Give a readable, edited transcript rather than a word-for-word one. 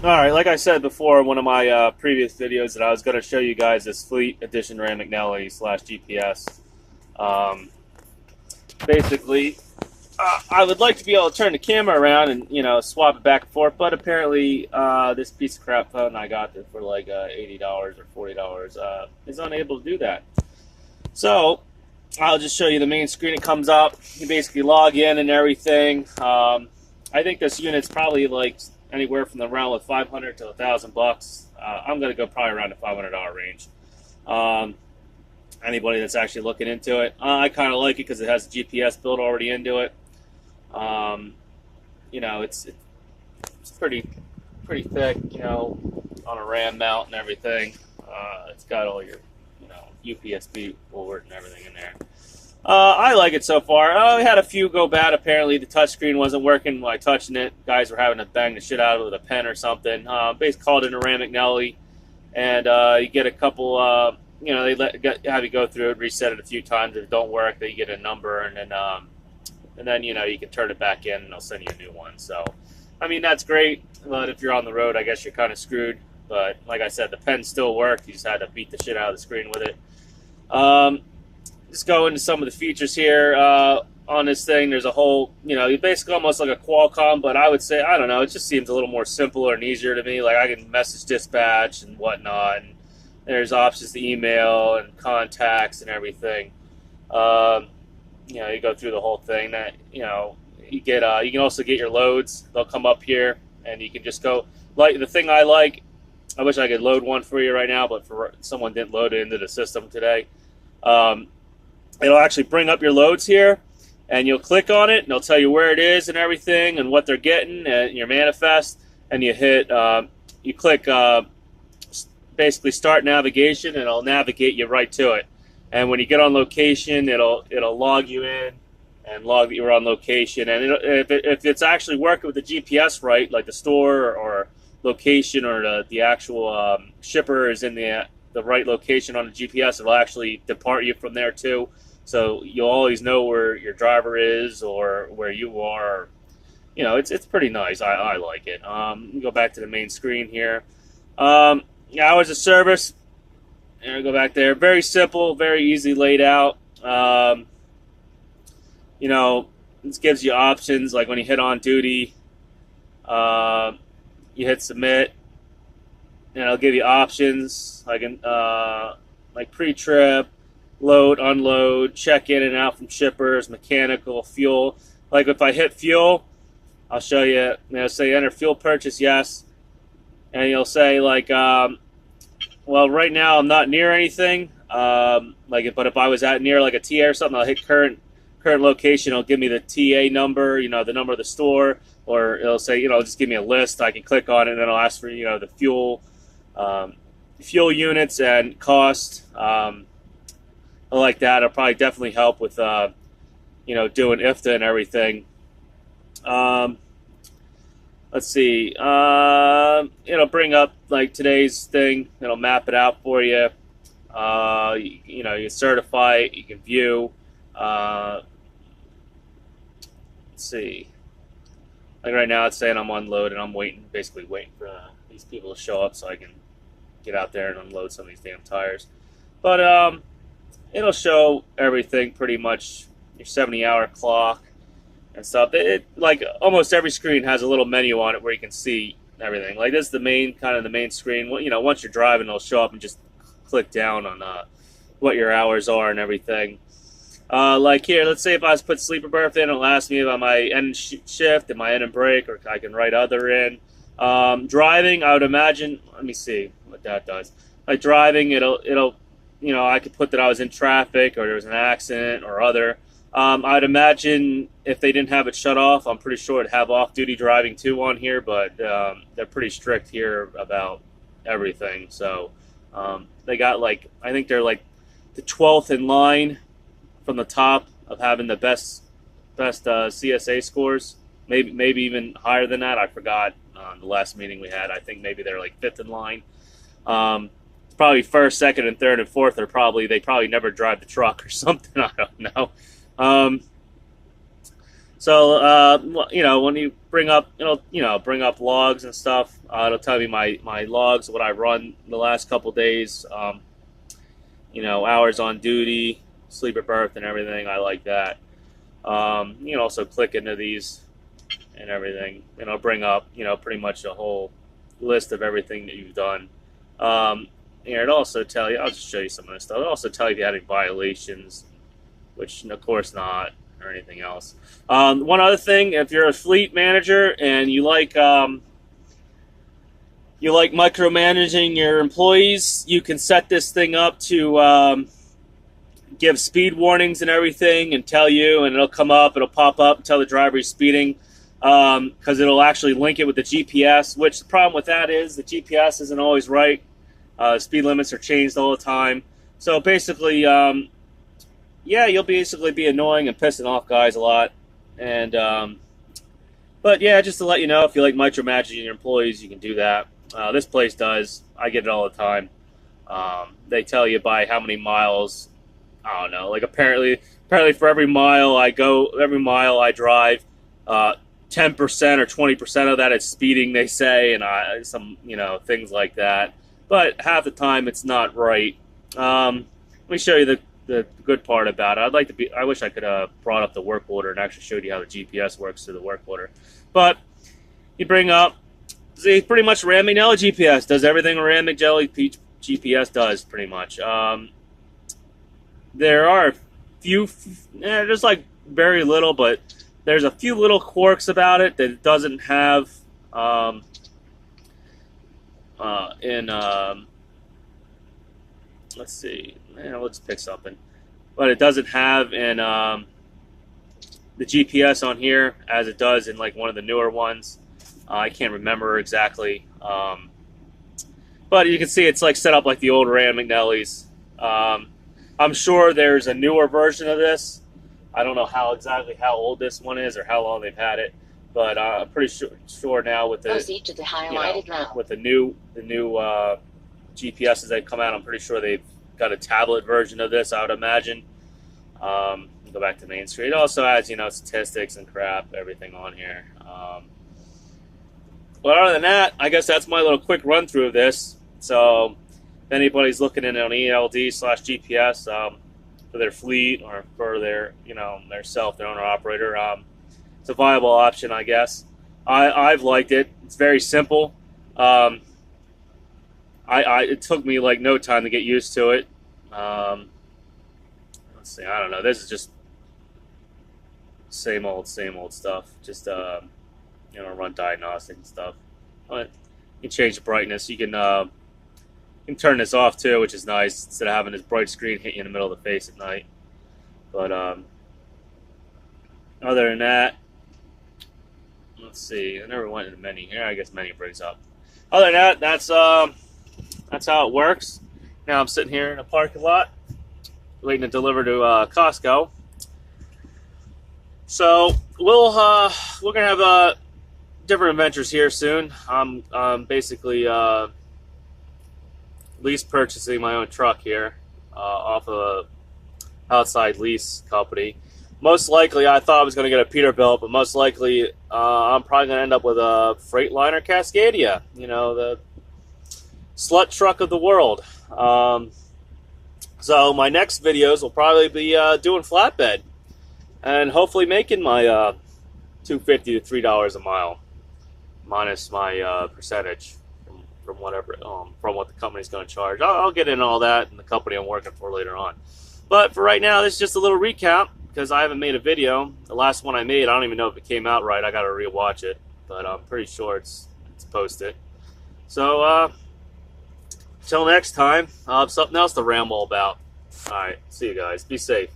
Alright, like I said before in one of my previous videos, that I was going to show you guys this Fleet Edition Ram McNally slash GPS. Um, basically, I would like to be able to turn the camera around and, swap it back and forth, but apparently this piece of crap phone I got for like $80 or $40 is unable to do that. So, I'll just show you the main screen. It comes up. You basically log in and everything. I think this unit's probably like anywhere from the realm of 500 to $1,000 bucks. I'm going to go probably around the $500 range. Anybody that's actually looking into it, I kind of like it because it has a GPS built already into it. It's pretty thick, on a RAM mount and everything. It's got all your, UPSB forward and everything in there. I like it so far. I had a few go bad. Apparently, the touchscreen wasn't working while touching it. Guys were having to bang the shit out of it with a pen or something. Basically, called it a RAM McNally, and you get a couple. They have you go through it, reset it a few times. If it don't work, then you get a number, and then you can turn it back in, and they'll send you a new one. So, I mean, that's great. But if you're on the road, I guess you're kind of screwed. But like I said, the pen still worked. You just had to beat the shit out of the screen with it. Just go into some of the features here on this thing. There's a whole, basically almost like a Qualcomm, but I would say, I don't know, it just seems a little more simpler and easier to me. Like I can message dispatch and whatnot, and there's options to email and contacts and everything. You go through the whole thing. That you get. You can also get your loads. They'll come up here, and you can just go. Like the thing I like. I wish I could load one for you right now, but someone didn't load it into the system today. It'll actually bring up your loads here, and you'll click on it, and it'll tell you where it is and everything, and what they're getting, and your manifest, and you hit, you click basically start navigation, and it'll navigate you right to it. And when you get on location, it'll log you in and log that you're on location. And if it's actually working with the GPS right, like the store or location or the actual shipper is in the right location on the GPS, it'll actually depart you from there too. So you'll always know where your driver is or where you are. It's pretty nice. I like it. Go back to the main screen here. Hours of service. And go back there. Very simple, very easy laid out. This gives you options like when you hit on duty. You hit submit, and it'll give you options like pre-trip, load, unload, check in and out from shippers, mechanical, fuel. Like if I hit fuel, I'll show you. Say enter fuel purchase, yes, and you'll say like, well, right now I'm not near anything. But if I was near like a TA or something, I'll hit current location. It'll give me the TA number, the number of the store. Or it'll say, just give me a list. I can click on it, and then it'll ask for, the fuel units and cost. Like that. It'll probably definitely help with, doing IFTA and everything. Let's see. It'll bring up like today's thing. It'll map it out for you. You certify it. You can view. Let's see. Like right now, it's saying I'm unloaded. I'm basically waiting for these people to show up so I can get out there and unload some of these damn tires. But it'll show everything pretty much. Your 70-hour clock and stuff. Like almost every screen has a little menu on it where you can see everything. Like this is the main screen. Well, once you're driving, it'll show up and just click down on what your hours are and everything. Like here, let's say if I was to put sleeper berth in, it'll ask me about my end shift and my end and break, or I can write other in. Driving, I would imagine, let me see what that does. Like driving, it'll I could put that I was in traffic or there was an accident or other. I'd imagine if they didn't have it shut off, I'm pretty sure it'd have off-duty driving too on here, but they're pretty strict here about everything. So they got I think they're like the 12th in line from the top of having the best CSA scores, maybe even higher than that. I forgot the last meeting we had. I think maybe they're like 5th in line. Probably 1st, 2nd, and 3rd and 4th they probably never drive the truck or something. I don't know. So you know, when you bring up, bring up logs and stuff, it'll tell me my logs, what I run the last couple days. Hours on duty, sleep at berth, and everything. I like that. You can also click into these and everything, and it'll bring up, pretty much a whole list of everything that you've done. Here, it'll also tell you, I'll just show you some of this stuff. It'll also tell you if you had any violations, which, of course, not, or anything else. One other thing, if you're a fleet manager and you like micromanaging your employees, you can set this thing up to give speed warnings and everything and tell you, and it'll come up, it'll pop up and tell the driver he's speeding, because it'll actually link it with the GPS, which the problem with that is the GPS isn't always right. Speed limits are changed all the time. So basically, yeah, you'll basically be annoying and pissing off guys a lot. And but yeah, just to let you know, if you like micromanaging your employees, you can do that. This place does. I get it all the time. They tell you by how many miles. I don't know. Like apparently for every mile I drive, 10% or 20% of that is speeding. They say, and some things like that. But half the time it's not right. Let me show you the good part about it. I wish I could have brought up the work order and actually showed you how the GPS works through the work order. But you bring up, see, pretty much Ram McNally GPS does everything a Ram McNally GPS does, pretty much. There are a few, there's like very little, but there's a few little quirks about it that it doesn't have let's see, let's pick something. But it doesn't have in the GPS on here as it does in like one of the newer ones. I can't remember exactly. But you can see it's like set up like the old Ram McNally's. I'm sure there's a newer version of this. I don't know exactly how old this one is or how long they've had it. But I'm pretty sure now with the with the new GPSs that come out, I'm pretty sure they've got a tablet version of this, I would imagine. Go back to Main Street. It also has statistics and crap, everything on here. But other than that, I guess that's my little quick run through of this. So if anybody's looking in on ELD/GPS for their fleet or for their their owner operator. It's a viable option, I guess. I've liked it. It's very simple. It took me like no time to get used to it. Let's see. I don't know. This is just same old stuff. Just run diagnostic and stuff. But you can change the brightness. You can turn this off too, which is nice, instead of having this bright screen hit you in the middle of the face at night. But other than that, let's see. I never went in the menu here. I guess menu brings up. Other than that, that's how it works. Now I'm sitting here in a parking lot, waiting to deliver to Costco. So we're gonna have different adventures here soon. I'm basically lease purchasing my own truck here off of a outside lease company. Most likely, I thought I was going to get a Peterbilt, but most likely I'm probably going to end up with a Freightliner Cascadia, the slut truck of the world. So my next videos will probably be doing flatbed and hopefully making my $2.50 to $3 a mile, minus my percentage from whatever from what the company's going to charge. I'll get into all that in the company I'm working for later on. But for right now, this is just a little recap, because I haven't made a video. The last one I made, I don't even know if it came out right. I got to rewatch it, but I'm pretty sure it's posted. So until next time, I'll have something else to ramble about. All right, see you guys. Be safe.